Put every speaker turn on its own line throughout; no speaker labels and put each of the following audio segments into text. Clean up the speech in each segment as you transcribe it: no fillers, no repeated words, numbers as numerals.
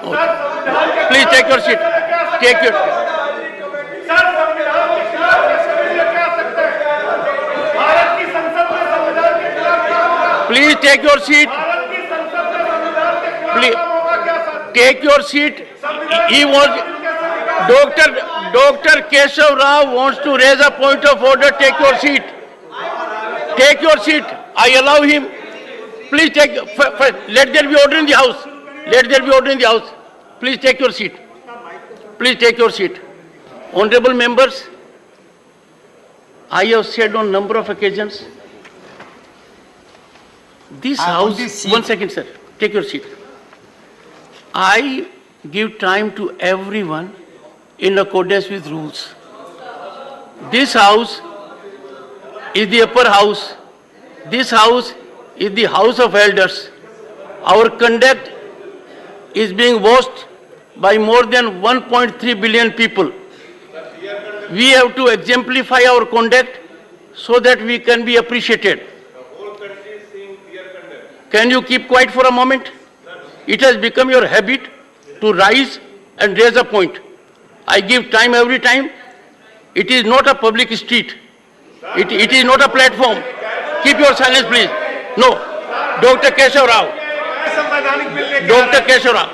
Please take your seat. Take your. Please take your seat. Please take your seat. He was Dr. Keshav Rao wants to raise a point of order. Take your seat. Take your seat. I allow him. Please take. Let there be order in the house. Let there be order in the house. Please take your seat. Please take your seat. Honorable members, I have said on number of occasions, this house, one second sir, take your seat. I give time to everyone in accordance with rules. This house is the upper house. This house is the house of elders. Our conduct is being watched by more than 1.3 billion people. We have to exemplify our conduct so that we can be appreciated. Can you keep quiet for a moment? It has become your habit to rise and raise a point. I give time every time. It is not a public street. It is not a platform. Keep your silence, please. No. Dr. Keshav Rao. Dr. Keshav Rao.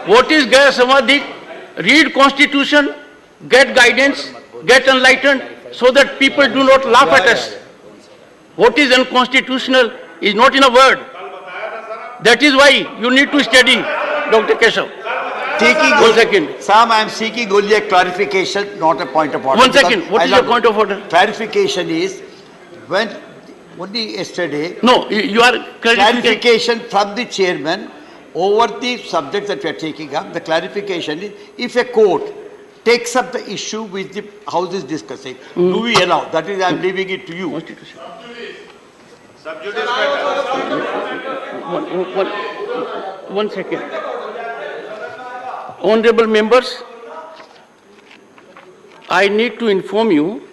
What is Gaya Samadhi? Read Constitution, get guidance, get enlightened, so that people do not laugh at us. What is unconstitutional is not in a word. That is why you need to study, Dr. Keshav. One second.
Sam, I am seeking only a clarification, not a point of order.
1 second. What is your point of order?
Clarification is, when only yesterday...
No, you are...
Clarification from the chairman over the subject that we are taking up. The clarification is, if a court takes up the issue which the House is discussing, do we allow? That is, I am leaving it to you.
One second. Honorable members, I need to inform you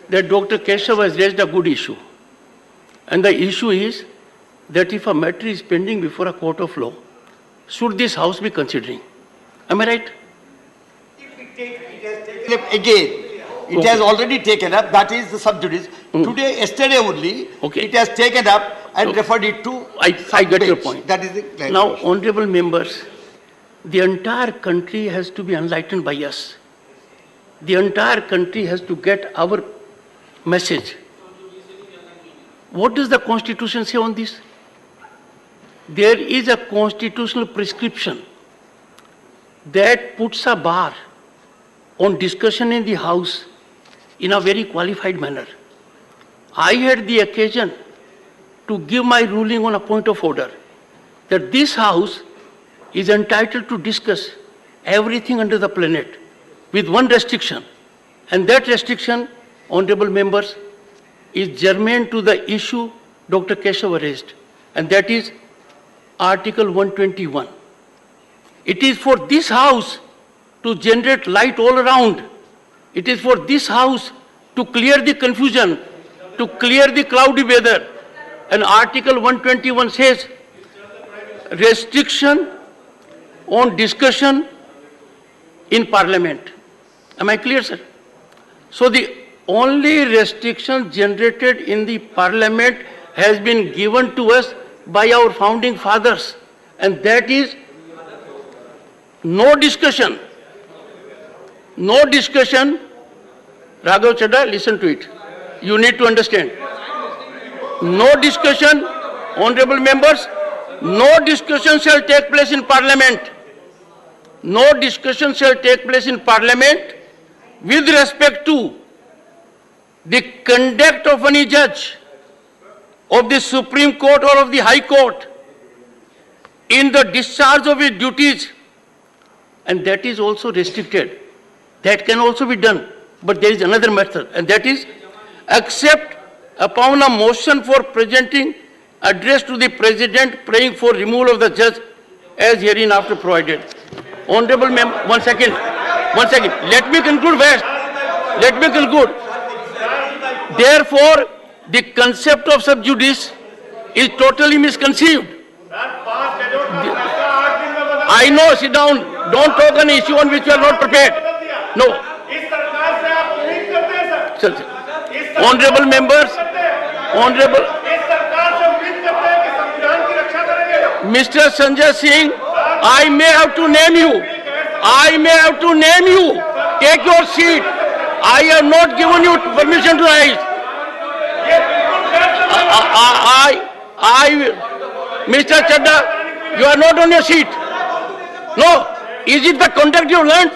that Dr. Keshav has raised a good issue. And the issue is that if a matter is pending before a court of law, should this House be considering? Am I right?
Again, it has already taken up, that is the sub judice. Today, yesterday only, it has taken up and referred it to...
I get your point.
That is the
now, honorable members, the entire country has to be enlightened by us. The entire country has to get our message. What does the Constitution say on this? There is a constitutional prescription that puts a bar on discussion in the House in a very qualified manner. I had the occasion to give my ruling on a point of order that this House is entitled to discuss everything under the planet with one restriction, and that restriction, honorable members, is germane to the issue Dr. Keshav raised, and that is Article 121. It is for this House to generate light all around. It is for this House to clear the confusion, to clear the cloudy weather. And Article 121 says restriction on discussion in Parliament. Am I clear, sir? So the only restriction generated in the Parliament has been given to us by our founding fathers, and that is no discussion. No discussion. Raghav Chadha, listen to it. You need to understand. No discussion, honorable members, no discussion shall take place in Parliament. No discussion shall take place in Parliament with respect to the conduct of any judge of the Supreme Court or of the High Court in the discharge of his duties, and that is also restricted. That can also be done, but there is another method, and that is except upon a motion for presenting address to the President praying for removal of the judge as hereinafter provided. Honorable member, 1 second. Let me conclude first. Let me conclude. Therefore, the concept of sub judice is totally misconceived. I know, sit down. Don't talk on an issue on which you are not prepared. No.
इस सरकार से आप उम्मीद करते हैं sir?
Sir, honorable members, honorable
इस सरकार से उम्मीद करते हैं कि संविधान की रक्षा करेंगे?
Mr. Sanjay Singh, I may have to name you. I may have to name you. Take your seat. I have not given you permission to rise. Mr. Chadda, you are not on your seat. No. Is it the conduct you learnt?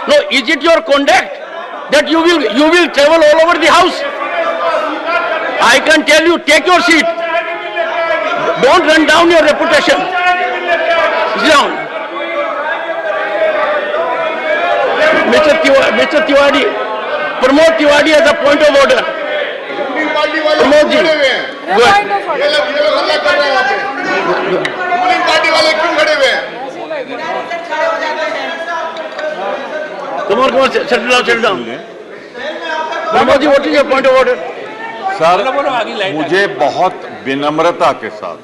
No. Is it your conduct that you will travel all over the house? I can tell you, take your seat. Don't run down your reputation. Sit down. Mr. Tiwari, Pramod Tiwari has a point of order. Pramod ji, go ahead.
ये लोग हल्ला कर रहे हैं वहाँ पे। Ruling party वाले क्यों खड़े हुए हैं?
Come on, settle down. Pramod ji, what is your point of order?
Sir, मुझे बहुत विनम्रता के साथ,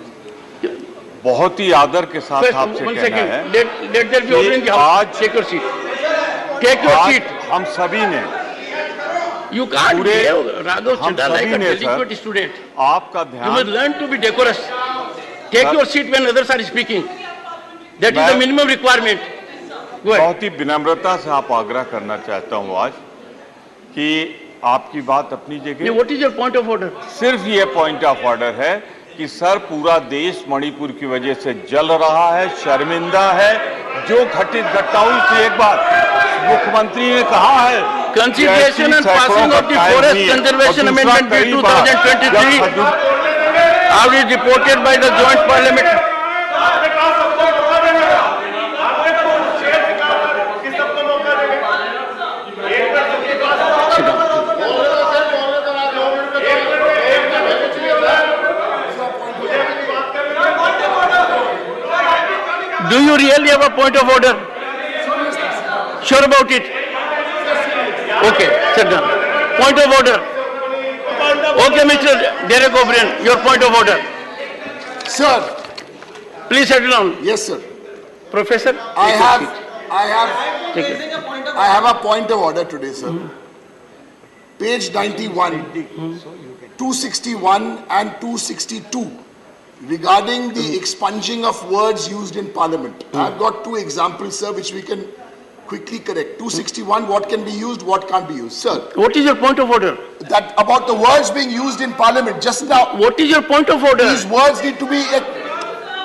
बहुत ही आदर के साथ
First,
आपसे
one
कहना है
second. Let there be order in the house.
आज-
Take your seat. Take your
आज
seat.
हम सभी ने
You can't
पूरे
behave, Raghav
हम
Chadda, like
सभी
a
ने
delinquent
सर
student.
आपका
You must
ध्यान
learn to be decorous. Take
Sir.
your seat when others are speaking. That is the
Ma'am.
minimum requirement. Go ahead.
बहुत ही विनम्रता से आप आग्रह करना चाहता हूँ आज कि आपकी बात अपनी
Now,
जगह,
what is your point of order?
सिर्फ ये पॉइंट ऑफ ऑर्डर है कि सर पूरा देश मणिपुर की वजह से जल रहा है, शर्मिंदा है। जो घटित घटना हुई थी, एक बार मुख्यमंत्री ने कहा है
Consideration and passing of the Forest Conservation Amendment Bill 2023 have been reported by the Joint Parliament.
आपने कहा सबको मौका देंगे। आपने तो शेर सिखा था कि सबको मौका देंगे। एक बार सबके पास
Sit down. Do you really have a point of order? Sure about it? Okay, sit down. Point of order. Okay, Mr. Derek O'Brien, your point of order.
Sir,
Please settle down.
yes sir.
Professor,
I
take your
have,
seat.
I have,
Take it.
I have a point of order today, sir. Page 91, 261 and 262 regarding the expunging of words used in Parliament. I've got two examples, sir, which we can quickly correct. 261, what can be used, what can't be used. Sir,
What is your point of order?
that about the words being used in Parliament just now,
What is your point of order?
these words need to be,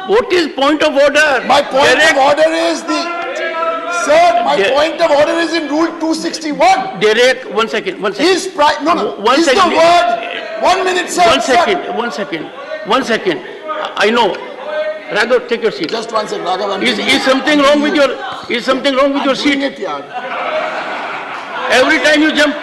What is point of order?
my point
Derek,
of order is the, sir, my
Yeah.
point of order is in Rule 261.
Derek, one second, one second.
Is no, no,
One
is the
second.
word, 1 minute, sir.
One
sir.
second, one second, one second. I know. Raghav, take your seat.
Just one second, Raghav. I'm doing
Is
it.
something
I'm
wrong
doing
with
it.
your, is something wrong with
I'm
your
doing
seat?
it, yaar.
Every time you jump.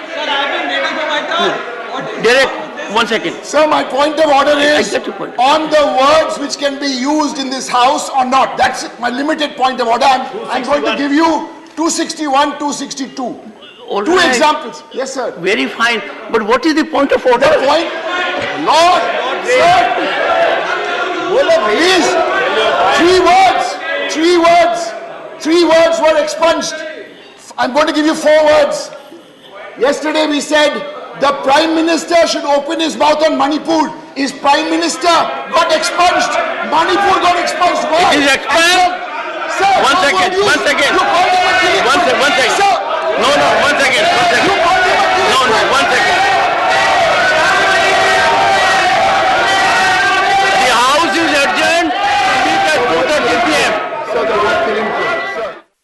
Derek, one second.
Sir, my point of order is
get your point.
on the words which can be used in this house or not. That's my limited point of order. I'm going to give you 261, 262.
All
Two
right.
examples. Yes, sir.
Very fine. But what is the point of order?
The point, Lord, sir, please, three words were expunged. I'm going to give you 4 words. Yesterday we said the Prime Minister should open his mouth on Manipur. His Prime Minister got expunged. Manipur got expunged. Why?
It is expunged.